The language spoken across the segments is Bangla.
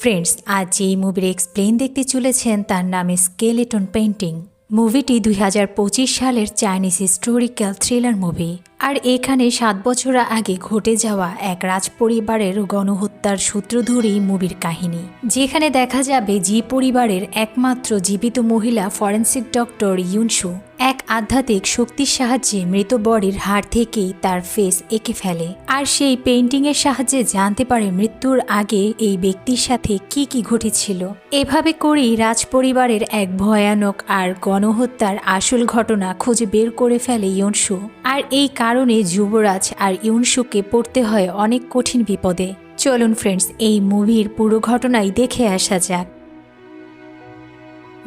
ফ্রেন্ডস, আজ যে মুভির এক্সপ্লেন দেখতে চলেছেন তার নামে স্কেলেটন পেইন্টিং। মুভিটি 2025 সালের চাইনিজ হিস্টোরিক্যাল থ্রিলার মুভি। আর এখানে 7 বছর আগে ঘটে যাওয়া এক রাজপরিবারের গণহত্যার সূত্র ধরেই মুভির কাহিনী, যেখানে দেখা যাবে জি পরিবারের একমাত্র জীবিত মহিলা ফরেন্সিক ডক্টর ইউনসু এক আধ্যাত্মিক শক্তির সাহায্যে মৃত বডির হাড় থেকেই তার ফেস এঁকে ফেলে। আর সেই পেইন্টিংয়ের সাহায্যে জানতে পারে মৃত্যুর আগে এই ব্যক্তির সাথে কি কি ঘটেছিল। এভাবে করেই রাজপরিবারের এক ভয়ানক আর গণহত্যার আসল ঘটনা খুঁজে বের করে ফেলে ইউনসু। আর এই কারণে যুবরাজ আর ইউনসুকে পড়তে হয় অনেক কঠিন বিপদে। চলুন ফ্রেন্ডস, এই মুভির পুরো ঘটনাই দেখে আসা যাক।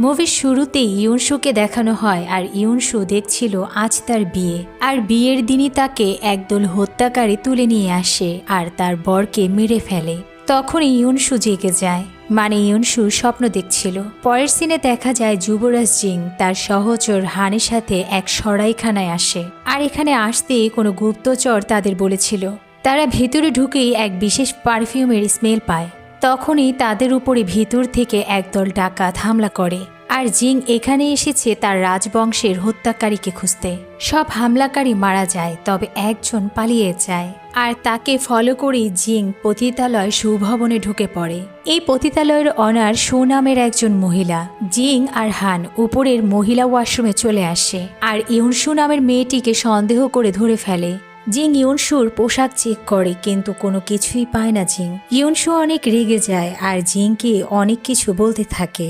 মুভির শুরুতেই ইউনসুকে দেখানো হয় আর ইউনসু দেখছিল আজ তার বিয়ে। আর বিয়ের দিনই তাকে একদল হত্যাকারী তুলে নিয়ে আসে আর তার বরকে মেরে ফেলে। তখনই ইউনসু জেগে যায়, মানে ইউনসু স্বপ্ন দেখছিল। পরের সিনে দেখা যায় যুবরাজ জিং তার সহচর হানের সাথে এক সরাইখানায় আসে। আর এখানে আসতে কোনো গুপ্তচর তাদের বলেছিল। তারা ভেতরে ঢুকেই এক বিশেষ পারফিউমের স্মেল পায়। তখনই তাদের উপরে ভিতর থেকে একদল ডাকাত হামলা করে। আর জিং এখানে এসেছে তার রাজবংশের হত্যাকারীকে খুঁজতে। সব হামলাকারী মারা যায়, তবে একজন পালিয়ে যায়। আর তাকে ফলো করে জিং পতিতালয় সুভবনে ঢুকে পড়ে। এই পতিতালয়ের অনার সু নামের একজন মহিলা। জিং আর হান উপরের মহিলা ওয়াশরুমে চলে আসে আর ইউনসু নামের মেয়েটিকে সন্দেহ করে ধরে ফেলে। জিং ইউনসুর পোশাক চেক করে, কিন্তু কোনো কিছুই পায় না জিং। ইউনসু অনেক রেগে যায় আর জিংকে অনেক কিছু বলতে থাকে।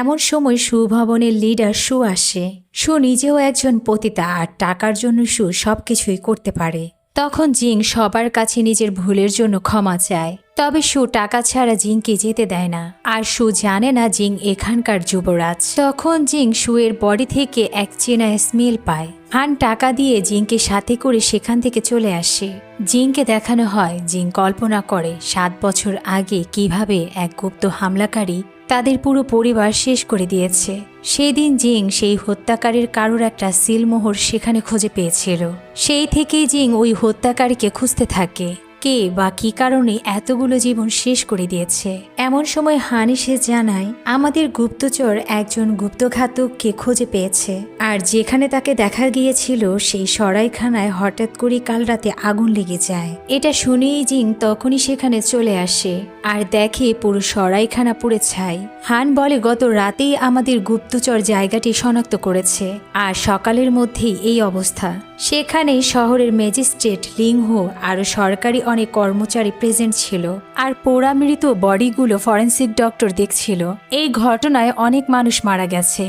এমন সময় সুভবনের লিডার সু আসে। সু নিজেও একজন পতিতা আর টাকার জন্য সু সবকিছুই করতে পারে। তখন জিং সবার কাছে নিজের ভুলের জন্য ক্ষমা চায়, তবে সু টাকা ছাড়া জিংকে যেতে দেয় না। আর সু জানে না জিং এখানকার যুবরাজ। তখন জিং সুয়ের বডি থেকে এক চেনা স্মেল পায়। হান টাকা দিয়ে জিংকে সাথে করে সেখান থেকে চলে আসে। জিংকে দেখানো হয় জিং কল্পনা করে 7 বছর আগে কিভাবে এক গুপ্ত হামলাকারী তাদের পুরো পরিবার শেষ করে দিয়েছে। সেই দিন জিং সেই হত্যাকারীর কারোর একটা সিলমোহর সেখানে খুঁজে পেয়েছিল। সেই থেকেই জিং ওই হত্যাকারীকে খুঁজতে থাকে, কে বা কি কারণে এতগুলো জীবন শেষ করে দিয়েছে। এমন সময় হান এসে জানায় আমাদের গুপ্তচর একজন গুপ্তঘাতককে খুঁজে পেয়েছে। আর যেখানে তাকে দেখা গিয়েছিল সেই সরাইখানায় হঠাৎ করে কাল রাতে আগুন লেগে যায়। এটা শুনেই জিং তখনই সেখানে চলে আসে আর দেখে পুরো সরাইখানা পুড়ে ছাই। হান বলে গত রাতেই আমাদের গুপ্তচর জায়গাটি শনাক্ত করেছে আর সকালের মধ্যেই এই অবস্থা। সেখানে শহরের ম্যাজিস্ট্রেট লিংহো আরও সরকারি অনেক কর্মচারী প্রেজেন্ট ছিল। আর পোড়া মৃত বডিগুলো ফরেন্সিক ডক্টর দেখছিল। এই ঘটনায় অনেক মানুষ মারা গেছে।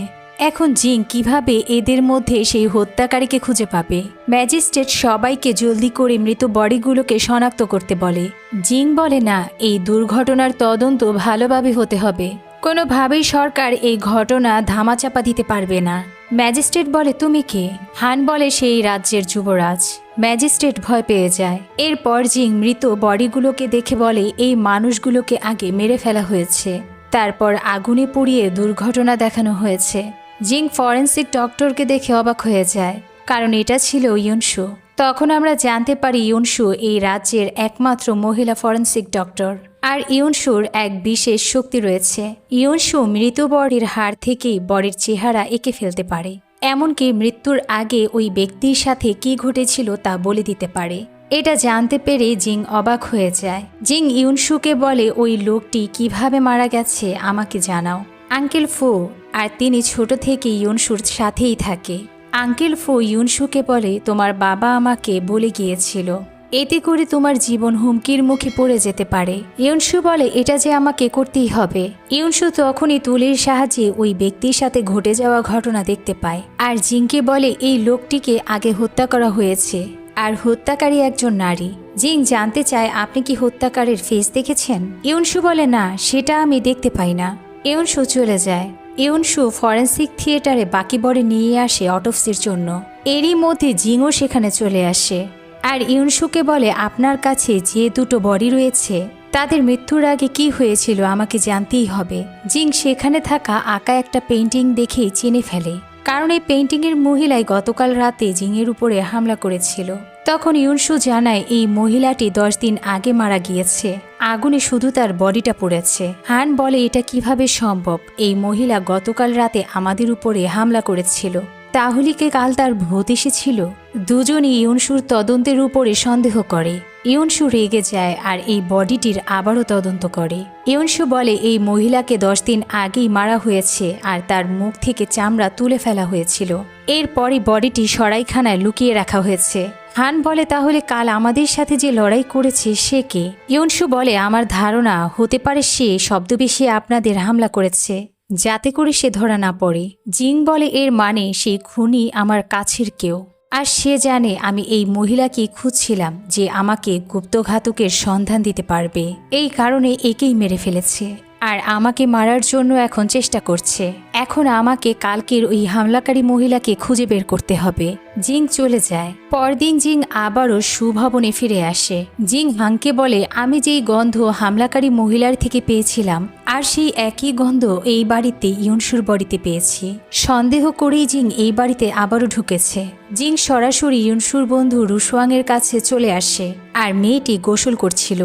এখন জিং কিভাবে এদের মধ্যে সেই হত্যাকারীকে খুঁজে পাবে? ম্যাজিস্ট্রেট সবাইকে জলদি করে মৃত বডিগুলোকে শনাক্ত করতে বলে। জিং বলে না, এই দুর্ঘটনার তদন্ত ভালোভাবে হতে হবে। কোনোভাবেই সরকার এই ঘটনা ধামাচাপা দিতে পারবে না। ম্যাজিস্ট্রেট বলে তুমি কে? হান বলে সেই রাজ্যের যুবরাজ। ম্যাজিস্ট্রেট ভয় পেয়ে যায়। এরপর জিং মৃত বডিগুলোকে দেখে বলে এই মানুষগুলোকে আগে মেরে ফেলা হয়েছে, তারপর আগুনে পুড়িয়ে দুর্ঘটনা দেখানো হয়েছে। জিং ফরেন্সিক ডক্টরকে দেখে অবাক হয়ে যায়, কারণ এটা ছিল ইউনসু। তখন আমরা জানতে পারি ইউনসু এই রাজ্যের একমাত্র মহিলা ফরেন্সিক ডক্টর। আর ইউনসুর এক বিশেষ শক্তি রয়েছে। ইউনসু মৃত বডির হাড় থেকেই বডির চেহারা এঁকে ফেলতে পারে। এমনকি মৃত্যুর আগে ওই ব্যক্তির সাথে কি ঘটেছিল তা বলে দিতে পারে। এটা জানতে পেরে জিং অবাক হয়ে যায়। জিং ইউনসুকে বলে ওই লোকটি কিভাবে মারা গেছে আমাকে জানাও। আঙ্কেল ফো, আর তিনি ছোট থেকে ইউনসুর সাথেই থাকে। আঙ্কেল ফো ইউনসুকে বলে তোমার বাবা আমাকে বলে গিয়েছিল, এতে করে তোমার জীবন হুমকির মুখে পড়ে যেতে পারে। ইউনসু বলে এটা যে আমাকে করতেই হবে। ইউনসু তখনই তুলির সাহায্যে ওই ব্যক্তির সাথে ঘটে যাওয়া ঘটনা দেখতে পায়। আর জিংকে বলে এই লোকটিকে আগে হত্যা করা হয়েছে আর হত্যাকারী একজন নারী। জিং জানতে চায় আপনি কি হত্যাকারীর ফেস দেখেছেন? ইউনসু বলে না, সেটা আমি দেখতে পাই না। ইউনসু চলে যায়। ইউনসু ফরেন্সিক থিয়েটারে বাকি বডি নিয়ে আসে অটোপসির জন্য। এরই মধ্যে জিংও সেখানে চলে আসে আর ইউনসুকে বলে আপনার কাছে যে দুটো বডি রয়েছে তাদের মৃত্যুর আগে কি হয়েছিল আমাকে জানতেই হবে। জিং সেখানে থাকা আঁকা একটা পেইন্টিং দেখেই চিনে ফেলে, কারণ এই পেইন্টিংয়ের মহিলাই গতকাল রাতে জিংয়ের উপরে হামলা করেছিল। তখন ইউনসু জানায় এই মহিলাটি 10 দিন আগে মারা গিয়েছে, আগুনে শুধু তার বডিটা পুড়েছে। হান বলে এটা কিভাবে সম্ভব, এই মহিলা গতকাল রাতে আমাদের উপরে হামলা করেছিল, তাহলে কি কাল তার ভূত এসেছিল? দুজনই ইউনসুর তদন্তের উপরে সন্দেহ করে। ইউনসু রেগে যায় আর এই বডিটির আবারও তদন্ত করে। ইউনসু বলে এই মহিলাকে 10 দিন আগেই মারা হয়েছে আর তার মুখ থেকে চামড়া তুলে ফেলা হয়েছিল, এরপরই বডিটি সরাইখানায় লুকিয়ে রাখা হয়েছে। হান বলে তাহলে কাল আমাদের সাথে যে লড়াই করেছে সে কে? ইউনসু বলে আমার ধারণা হতে পারে সে শব্দবেশে আপনাদের হামলা করেছে, যাতে করে সে ধরা না পড়ে। জিং বলে এর মানে সেই খুনি আমার কাছের কেউ, আর সে জানে আমি এই মহিলাকে খুঁজছিলাম যে আমাকে গুপ্তঘাতকের সন্ধান দিতে পারবে, এই কারণে একেই মেরে ফেলেছে আর আমাকে মারার জন্য এখন চেষ্টা করছে। এখন আমাকে কালকের ওই হামলাকারী মহিলাকে খুঁজে বের করতে হবে। জিং চলে যায়। পরদিন জিং আবারও সুভবনে ফিরে আসে। জিং হাংকে বলে আমি যেই গন্ধ হামলাকারী মহিলার থেকে পেয়েছিলাম আর সেই একই গন্ধ এই বাড়িতে ইউনসুর বডিতে পেয়েছি। সন্দেহ করেই জিং এই বাড়িতে আবারও ঢুকেছে। জিং সরাসরি ইউনসুর বন্ধু রুশোয়াংয়ের কাছে চলে আসে আর মেয়েটি গোসল করছিল।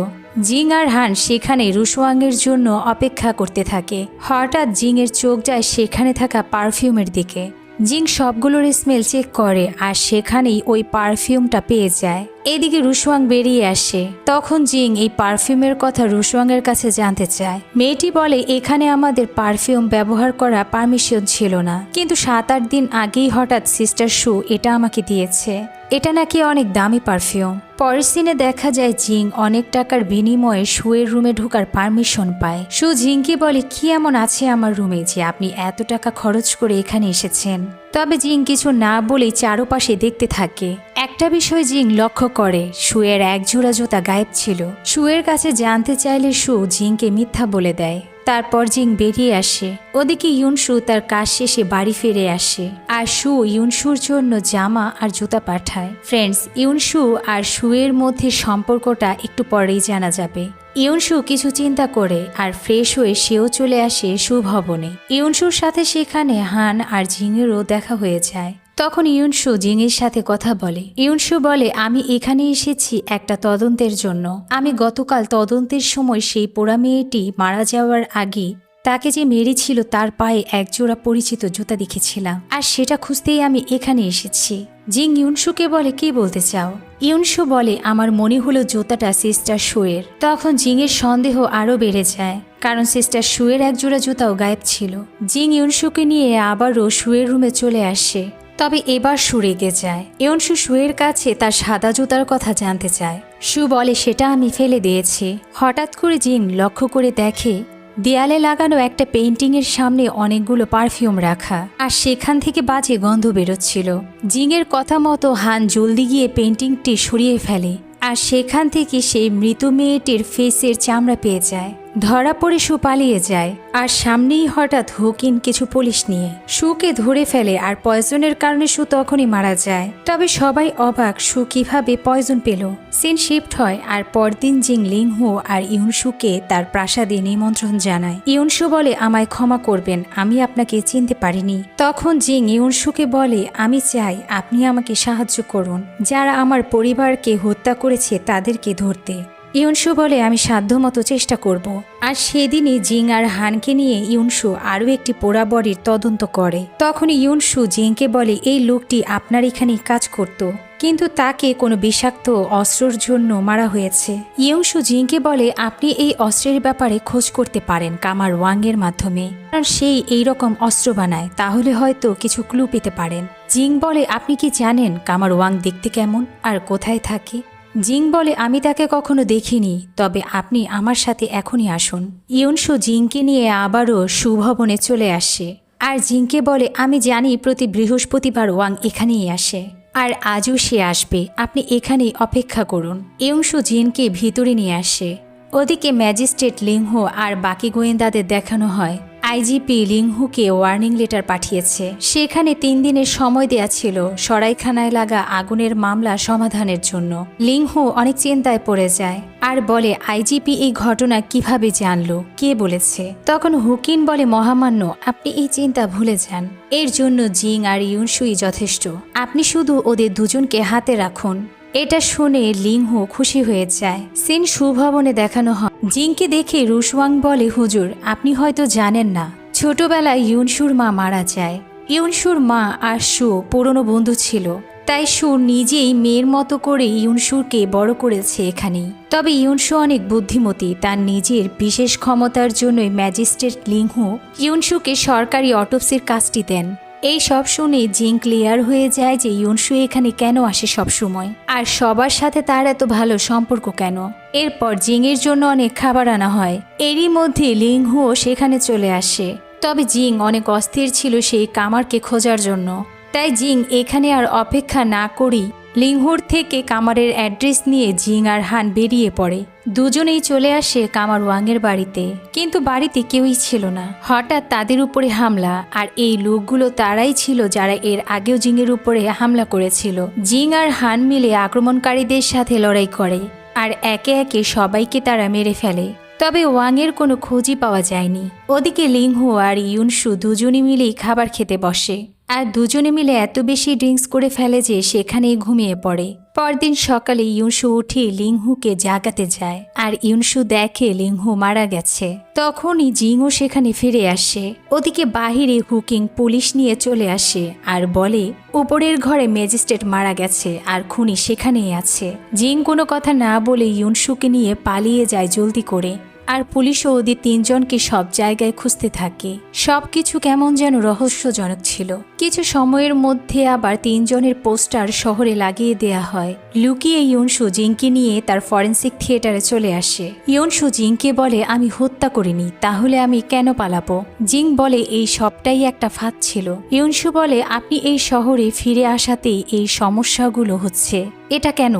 জিং আর হান সেখানে রুশোয়াংয়ের জন্য অপেক্ষা করতে থাকে। হঠাৎ জিংয়ের চোখ যায় সেখানে থাকা পারফিউমের দিকে। জিং সবগুলোর স্মেল চেক করে আর সেখানেই ওই পারফিউমটা পেয়ে যায়। এদিকে রুশোয়াং বেরিয়ে আসে। তখন জিং এই পারফিউমের কথা রুশোয়াংয়ের কাছে জানতে চায়। মেয়েটি বলে এখানে আমাদের পারফিউম ব্যবহার করা পারমিশন ছিল না, কিন্তু 7-8 দিন আগেই হঠাৎ সিস্টার শু এটা আমাকে দিয়েছে। এটা নাকি অনেক দামি পারফিউম। পরের সিনে দেখা যায় জিং অনেক টাকার বিনিময়ে শুয়ের রুমে ঢোকার পারমিশন পায়। শু জিংকে বলে কি এমন আছে আমার রুমে যে আপনি এত টাকা খরচ করে এখানে এসেছেন? তবে জিং কিছু না বলেই চারপাশে দেখতে থাকে। একটা বিষয় জিং লক্ষ্য করে, শুয়ের এক জোড়া জুতা গায়েব ছিল। শুয়ের কাছে জানতে চাইলে শু জিংকে মিথ্যা বলে দেয়। তারপর জিং বেরিয়ে আসে। ওদিকে ইউনসু তার কাজ শেষে বাড়ি ফিরে আসে আর শু ইউনসুর জন্য জামা আর জুতা পাঠায়। ফ্রেন্ডস, ইউনসু আর শুয়ের মধ্যে সম্পর্কটা একটু পরেই জানা যাবে। ইউনসু কিছু চিন্তা করে আর ফ্রেশ হয়ে সেও চলে আসে সুভবনে। ইউনসুর সাথে সেখানে হান আর জিংয়েরও দেখা হয়ে যায়। তখন ইউনসু জিংয়ের সাথে কথা বলে। ইউনসু বলে আমি এখানে এসেছি একটা তদন্তের জন্য। আমি গতকাল তদন্তের সময় সেই পোড়া মেয়েটি মারা যাওয়ার আগে তাকে যে মেরেছিল তার পায়ে একজোড়া পরিচিত জুতা দেখেছিলাম, আর সেটা খুঁজতেই আমি এখানে এসেছি। জিং ইউনসুকে বলে কি বলতে চাও? ইউনসু বলে আমার মনে হলো জুতাটা সিস্টার শুয়ের। তখন জিংয়ের সন্দেহ আরও বেড়ে যায়, কারণ সিস্টার শুয়ের একজোড়া জুতাও গায়েব ছিল। জিং ইউনসুকে নিয়ে আবারও শুয়ের রুমে চলে আসে। তবে এবার শু রেগে যায়। ইউনসু শুয়ের কাছে তার সাদা জুতার কথা জানতে চায়। শু বলে সেটা আমি ফেলে দিয়েছি। হঠাৎ করে জিং লক্ষ্য করে দেখে দেয়ালে লাগানো একটা পেইন্টিংয়ের সামনে অনেকগুলো পারফিউম রাখা, আর সেখান থেকে বাজে গন্ধ বেরোচ্ছিল। জিংয়ের কথা মতো হান জলদি গিয়ে পেইন্টিংটি সরিয়ে ফেলে আর সেখান থেকে সেই মৃত মেয়েটির ফেসের চামড়া পেয়ে যায়। ধরা পড়ে শু পালিয়ে যায় আর সামনেই হঠাৎ হুকিন কিছু পুলিশ নিয়ে শুকে ধরে ফেলে আর পয়জনের কারণে শু তখনই মারা যায়। তবে সবাই অবাক শু কিভাবে পয়জন পেল। সিন শিফট হয় আর পরদিন জিং লিংহু আর ইউনসুকে তার প্রাসাদে নিমন্ত্রণ জানায়। ইউনসু বলে আমায় ক্ষমা করবেন, আমি আপনাকে চিনতে পারিনি। তখন জিং ইউনসুকে বলে আমি চাই আপনি আমাকে সাহায্য করুন, যারা আমার পরিবারকে হত্যা করেছে তাদেরকে ধরতে। ইউনসু বলে আমি সাধ্যমতো চেষ্টা করব। আর সেদিনই জিং আর হানকে নিয়ে ইউনসু আরও একটি পোড়া বডির তদন্ত করে। তখন ইউনসু জিংকে বলে এই লোকটি আপনার এখানে কাজ করত, কিন্তু তাকে কোনো বিষাক্ত অস্ত্রের জন্য মারা হয়েছে। ইউনসু জিংকে বলে আপনি এই অস্ত্রের ব্যাপারে খোঁজ করতে পারেন কামার ওয়াংয়ের মাধ্যমে, কারণ সেই এইরকম অস্ত্র বানায়, তাহলে হয়তো কিছু ক্লু পেতে পারেন। জিং বলে আপনি কি জানেন কামার ওয়াং দেখতে কেমন আর কোথায় থাকে? জিং বলে আমি তাকে কখনো দেখিনি, তবে আপনি আমার সাথে এখনই আসুন। ইউনসু জিংকে নিয়ে আবারও সুভবনে চলে আসে আর জিংকে বলে আমি জানি প্রতি বৃহস্পতিবার ওয়াং এখানেই আসে আর আজও সে আসবে, আপনি এখানেই অপেক্ষা করুন। ইউনসু জিনকে ভিতরে নিয়ে আসে। ওদিকে ম্যাজিস্ট্রেট লিংহু আর বাকি গোয়েন্দাদের দেখানো হয় আইজিপি লিংহুকে ওয়ার্নিং লেটার পাঠিয়েছে। সেখানে 3 দিনের সময় দেয়া ছিল সরাইখানায় লাগা আগুনের মামলা সমাধানের জন্য। লিংহু অনেক চিন্তায় পড়ে যায় আর বলে আইজিপি এই ঘটনা কিভাবে জানলো, কে বলেছে? তখন হুকিন বলে মহামান্য আপনি এই চিন্তা ভুলে যান, এর জন্য জিং আর ইউনসুই যথেষ্ট, আপনি শুধু ওদের দুজনকে হাতে রাখুন। এটা শুনে লিংহো খুশি হয়ে যায়। সিন সুভবনে দেখানো হয়। জিংকে দেখে রুশওয়াং বলে, হুজুর, আপনি হয়তো জানেন না, ছোটবেলায় ইউনসুর মা মারা যায়। ইউনসুর মা আর শু পুরনো বন্ধু ছিল, তাই শু নিজেই মেয়ের মতো করে ইউনসুরকে বড় করেছে এখানেই। তবে ইউনসু অনেক বুদ্ধিমতী, তার নিজের বিশেষ ক্ষমতার জন্যই ম্যাজিস্ট্রেট লিংহো ইউনসুকে সরকারি অটোপসির কাজটি দেন। এই সব শুনে জিং ক্লিয়ার হয়ে যায় যে ইউনসু এখানে কেন আসে সব সময়, আর সবার সাথে তার এত ভালো সম্পর্ক কেন। এরপর জিংয়ের জন্য অনেক খাবার আনা হয়। এরই মধ্যে লিংহো সেখানে চলে আসে। তবে জিং অনেক অস্থির ছিল সেই কামারকে খোঁজার জন্য, তাই জিং এখানে আর অপেক্ষা না করেই লিংহোর থেকে কামারের অ্যাড্রেস নিয়ে জিং আর হান বেরিয়ে পড়ে। দুজনেই চলে আসে কামার ওয়াংয়ের বাড়িতে, কিন্তু বাড়িতে কেউই ছিল না। হঠাৎ তাদের উপরে হামলা, আর এই লোকগুলো তারাই ছিল যারা এর আগেও জিংয়ের উপরে হামলা করেছিল। জিং আর হান মিলে আক্রমণকারীদের সাথে লড়াই করে, আর একে একে সবাইকে তারা মেরে ফেলে। তবে ওয়াংয়ের কোনো খোঁজই পাওয়া যায়নি। ওদিকে লিংহো আর ইউনসু দুজনে মিলেই খাবার খেতে বসে, আর দুজনে মিলে এত বেশি ড্রিঙ্কস করে ফেলে যে সেখানেই ঘুমিয়ে পড়ে। পরদিন সকালে ইউনসু উঠে লিংহুকে জাগাতে যায়, আর ইউনসু দেখে লিংহু মারা গেছে। তখনই জিংও সেখানে ফিরে আসে। ওদিকে বাহিরে হুকিং পুলিশ নিয়ে চলে আসে আর বলে উপরের ঘরে ম্যাজিস্ট্রেট মারা গেছে আর খুনি সেখানেই আছে। জিং কোনো কথা না বলে ইউনসুকে নিয়ে পালিয়ে যায় জলদি করে, আর পুলিশও ওদের তিনজনকে সব জায়গায় খুঁজতে থাকে। সবকিছু কেমন যেন রহস্যজনক ছিল। কিছু সময়ের মধ্যে আবার তিনজনের পোস্টার শহরে লাগিয়ে দেয়া হয়। লুকিয়ে ইউনসু জিংকে নিয়ে তার ফরেন্সিক থিয়েটারে চলে আসে। ইউনসু জিংকে বলে, আমি হত্যা করিনি, তাহলে আমি কেন পালাবো? জিং বলে, এই সবটাই একটা ফাঁদ ছিল। ইউনসু বলে, আপনি এই শহরে ফিরে আসাতেই এই সমস্যাগুলো হচ্ছে, এটা কেন?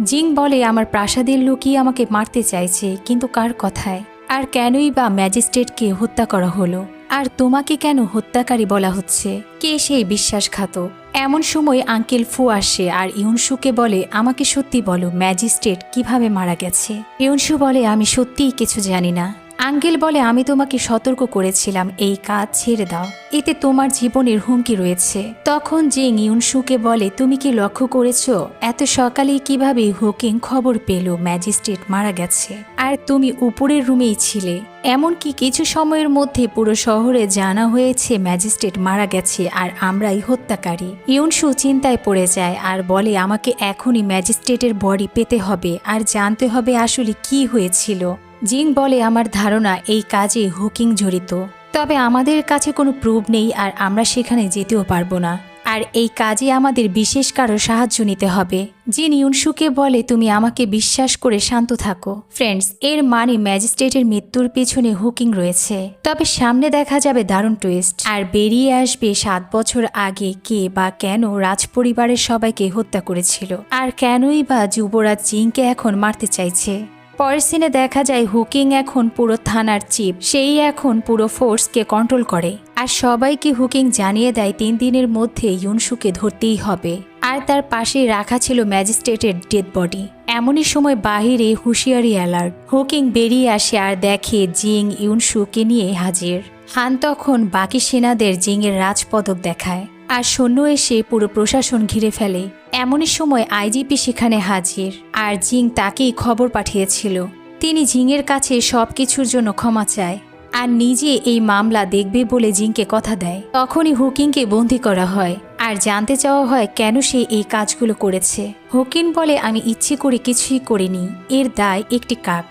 জিং বলে, আমার প্রাসাদের লোকই আমাকে মারতে চাইছে, কিন্তু কার কথায়? আর কেনই বা ম্যাজিস্ট্রেটকে হত্যা করা হলো? আর তোমাকে কেন হত্যাকারী বলা হচ্ছে? কে সেই বিশ্বাসঘাতক? এমন সময় আঙ্কেল ফু আসে আর ইউনসুকে বলে, আমাকে সত্যি বলো, ম্যাজিস্ট্রেট কিভাবে মারা গেছে? ইউনসু বলে, আমি সত্যিই কিছু জানি না। আঙ্কেল বলে, আমি তোমাকে সতর্ক করেছিলাম, এই কাজ ছেড়ে দাও, এতে তোমার জীবনের হুমকি রয়েছে। তখন জিং ইউনসুকে বলে, তুমি কি লক্ষ্য করেছো এত সকালে কিভাবে হুকিং খবর পেল ম্যাজিস্ট্রেট মারা গেছে? আর তুমি উপরের রুমেই ছিলে। এমনকি কিছু সময়ের মধ্যে পুরো শহরে জানা হয়েছে ম্যাজিস্ট্রেট মারা গেছে আর আমরাই হত্যাকারী। ইউনসু চিন্তায় পড়ে যায় আর বলে, আমাকে এখনই ম্যাজিস্ট্রেটের বডি পেতে হবে আর জানতে হবে আসলে কি হয়েছিল। জিং বলে, আমার ধারণা এই কাজে হুকিং জড়িত, তবে আমাদের কাছে কোনো প্রুফ নেই আর আমরা সেখানে যেতেও পারবো না, আর এই কাজে আমাদের বিশেষ কারো সাহায্য নিতে হবে। জিন ইউনসুকে বলে, তুমি আমাকে বিশ্বাস করে শান্ত থাকো। ফ্রেন্ডস, এর মানে ম্যাজিস্ট্রেটের মৃত্যুর পেছনে হুকিং রয়েছে। তবে সামনে দেখা যাবে দারুণ টুইস্ট, আর বেরিয়ে আসবে 7 বছর আগে কে বা কেন রাজপরিবারের সবাইকে হত্যা করেছিল, আর কেনই বা যুবরাজ জিংকে এখন মারতে চাইছে। পরের সিনে দেখা যায় হুকিং এখন পুরো থানার চিফ, সেই এখন পুরো ফোর্সকে কন্ট্রোল করে, আর সবাইকে হুকিং জানিয়ে দেয় 3 দিনের মধ্যে ইউনসুকে ধরতেই হবে। আর তার পাশেই রাখা ছিল ম্যাজিস্ট্রেটের ডেড বডি। এমনই সময় বাহিরে হুঁশিয়ারি অ্যালার্ট। হুকিং বেরিয়ে আসে আর দেখে জিং ইউনসুকে নিয়ে হাজির। হান তখন বাকি সেনাদের জিংয়ের রাজপদক দেখায়, আর সৈন্য এসে পুরো প্রশাসন ঘিরে ফেলে। এমনই সময় আইজিপি সেখানে হাজির, আর জিং তাকেই খবর পাঠিয়েছিল। তিনি জিংয়ের কাছে সবকিছুর জন্য ক্ষমা চায়, আর নিজে এই মামলা দেখবে বলে জিংকে কথা দেয়। তখনই হুকিংকে বন্দী করা হয়, আর জানতে চাওয়া হয় কেন সে এই কাজগুলো করেছে। হুকিং বলে, আমি ইচ্ছে করে কিছুই করিনি, এর দায় একটি কাক,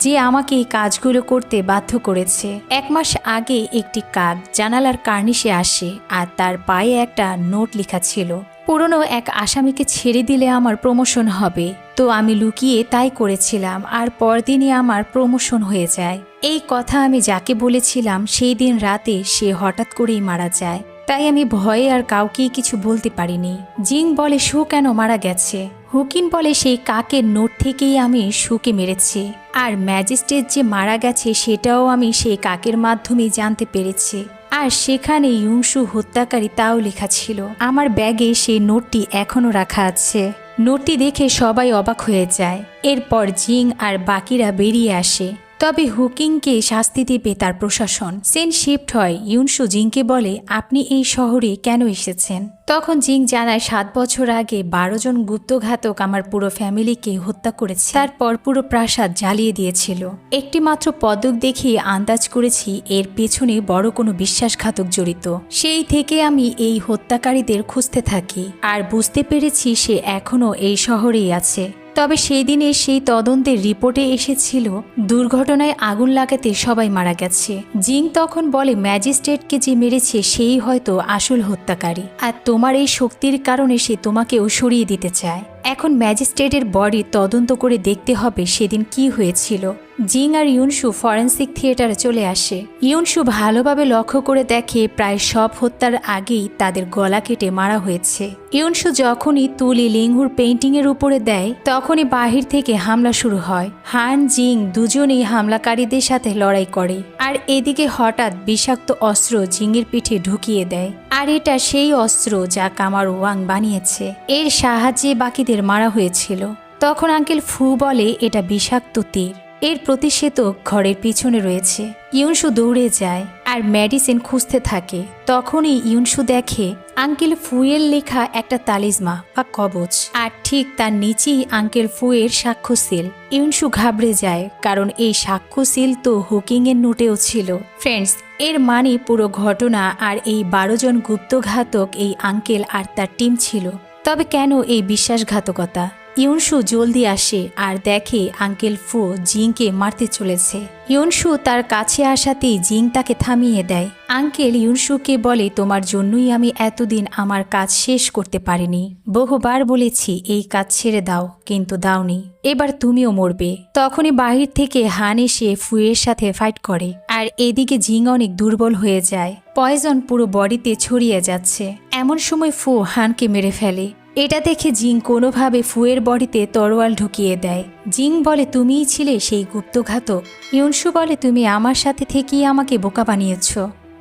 যে আমাকে এই কাজগুলো করতে বাধ্য করেছে। 1 মাস আগে একটি কাক জানালার কার্নিশে আসে, আর তার পায়ে একটা নোট লেখা ছিল, পুরনো এক আসামিকে ছেড়ে দিলে আমার প্রমোশন হবে। তো আমি লুকিয়ে তাই করেছিলাম, আর পরদিনই আমার প্রমোশন হয়ে যায়। এই কথা আমি যাকে বলেছিলাম সেই দিন রাতে সে হঠাৎ করেই মারা যায়, তাই আমি ভয়ে আর কাউকেই কিছু বলতে পারিনি। জিং বলে, শু কেন মারা গেছে? হুকিন বলে, সেই কাকের নোট থেকেই আমি শুকে মেরেছি, আর ম্যাজিস্ট্রেট যে মারা গেছে সেটাও আমি সেই কাকের মাধ্যমেই জানতে পেরেছি, আর সেখানে ইউনসু হত্যাকারী তাও লেখা ছিল। আমার ব্যাগে সেই নোটটি এখনও রাখা আছে। নোটটি দেখে সবাই অবাক হয়ে যায়। এরপর জিং আর বাকিরা বেরিয়ে আসে। তবে হুকিংকে শাস্তি দেবে তার প্রশাসন। সিন শিফট হয়, ইউনসু জিংকে বলে আপনি এই শহরে কেন এসেছেন। তখন জিং জানায় 7 বছর আগে 12 জন গুপ্তঘাতক আমার পুরো ফ্যামিলিকে হত্যা করেছে, তারপর পুরো প্রাসাদ জ্বালিয়ে দিয়েছিল। একটি মাত্র পদক দেখিয়ে আন্দাজ করেছি এর পেছনে বড় কোনো বিশ্বাসঘাতক জড়িত। সেই থেকে আমি এই হত্যাকারীদের খুঁজতে থাকি আর বুঝতে পেরেছি সে এখনও এই শহরেই আছে। তবে সেই দিনে সেই তদন্তের রিপোর্টে এসেছিল দুর্ঘটনায় আগুন লাগাতে সবাই মারা গেছে। জিং তখন বলে ম্যাজিস্ট্রেটকে যে মেরেছে সেই হয়তো আসল হত্যাকারী, আর তোমার এই শক্তির কারণে সে তোমাকেও সরিয়ে দিতে চায়। এখন ম্যাজিস্ট্রেটের বডি তদন্ত করে দেখতে হবে সেদিন কি হয়েছিল। জিং আর ইউনসু ফরেন্সিক থিয়েটারে চলে আসে। ইউনসু ভালোভাবে লক্ষ্য করে দেখে প্রায় সব হত্যার আগেই তাদের গলা কেটে মারা হয়েছে। ইউনসু যখনই তুলি লিংহুর পেইন্টিংয়ের উপরে দেয় তখনই বাহির থেকে হামলা শুরু হয়। হান জিং দুজনেই হামলাকারীদের সাথে লড়াই করে, আর এদিকে হঠাৎ বিষাক্ত অস্ত্র জিংয়ের পিঠে ঢুকিয়ে দেয়। আর এটা সেই অস্ত্র যা কামার ওয়াং বানিয়েছে, এর সাহায্যে বাকিদের মারা হয়েছিল। তখন আঙ্কেল ফু বলে এটা বিষাক্ত তীর, এর প্রতিষেধক ঘরের পিছনে রয়েছে। ইউনসু দৌড়ে যায় আর মেডিসিন খুঁজতে থাকে। তখনই ইউনসু দেখে আঙ্কেল ফুয়ের লেখা একটা তালিজমা বা কবচ, আর ঠিক তার নিচেই আঙ্কেল ফুয়ের সাক্ষ্য সিল। ইউনসু ঘাবড়ে যায়, কারণ এই সাক্ষ্য সিল তো হুকিংয়ের নোটেও ছিল। ফ্রেন্ডস, এর মানে পুরো ঘটনা আর এই 12 জন গুপ্তঘাতক এই আঙ্কেল আর তার টিম ছিল। তবে কেন এই বিশ্বাসঘাতকতা? ইউনসু জলদি আসে আর দেখে আঙ্কেল ফু জিংকে মারতে চলেছে। ইউনসু তার কাছে আসাতেই জিং তাকে থামিয়ে দেয়। আঙ্কেল ইউনসুকে বলে তোমার জন্যই আমি এতদিন আমার কাজ শেষ করতে পারিনি। বহুবার বলেছি এই কাজ ছেড়ে দাও, কিন্তু দাওনি। এবার তুমিও মরবে। তখনই বাহির থেকে হান এসে ফুয়ের সাথে ফাইট করে, আর এদিকে জিং অনেক দুর্বল হয়ে যায়। পয়জন পুরো বডিতে ছড়িয়ে যাচ্ছে। এমন সময় ফু হানকে মেরে ফেলে। এটা দেখে জিং কোনোভাবে ফুয়ের বডিতে তরোয়াল ঢুকিয়ে দেয়। জিং বলে তুমিই ছিলে সেই গুপ্তঘাতক। ইউনসু বলে তুমি আমার সাথে থেকেই আমাকে বোকা বানিয়েছ।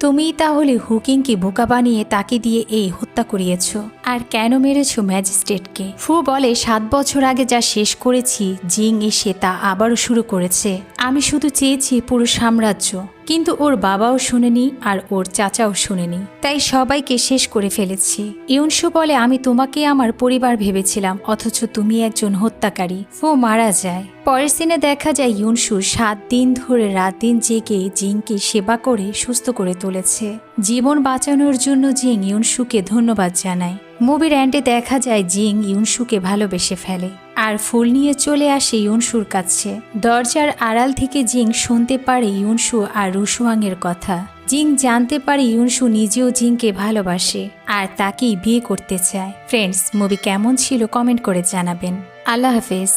তুমিই তাহলে হুকিংকে বোকা বানিয়ে তাকে দিয়ে এই হত্যা করিয়েছ। আর কেন মেরেছ ম্যাজিস্ট্রেটকে? ফু বলে 7 বছর আগে যা শেষ করেছি জিং এসে তা আবারও শুরু করেছে। আমি শুধু চেয়েছি পুরো সাম্রাজ্য, কিন্তু ওর বাবাও শুনেনি আর ওর চাচাও শুনেনি, তাই সবাইকে শেষ করে ফেলেছি। ইউনসু বলে আমি তোমাকে আমার পরিবার ভেবেছিলাম, অথচ তুমি একজন হত্যাকারী। ফু মারা যায়। পরের সিনে দেখা যায় ইউনসু 7 দিন ধরে রাত দিন জেগে জিংকে সেবা করে সুস্থ করে তুলেছে। জীবন বাঁচানোর জন্য জিং ইউনসুকে ধন্যবাদ জানায়। মুভির এন্ডে দেখা যায় জিং ইউনসুকে ভালোবেসে ফেলে আর ফুল নিয়ে চলে আসে ইউনসুর কাছে। দরজার আড়াল থেকে জিং শুনতে পারে ইউনসু আর রুশুয়াংয়ের কথা। জিং জানতে পারে ইউনসু নিজেও জিংকে ভালোবাসে আর তাকেই বিয়ে করতে চায়। ফ্রেন্ডস, মুভি কেমন ছিল কমেন্ট করে জানাবেন। আল্লাহ হাফেজ।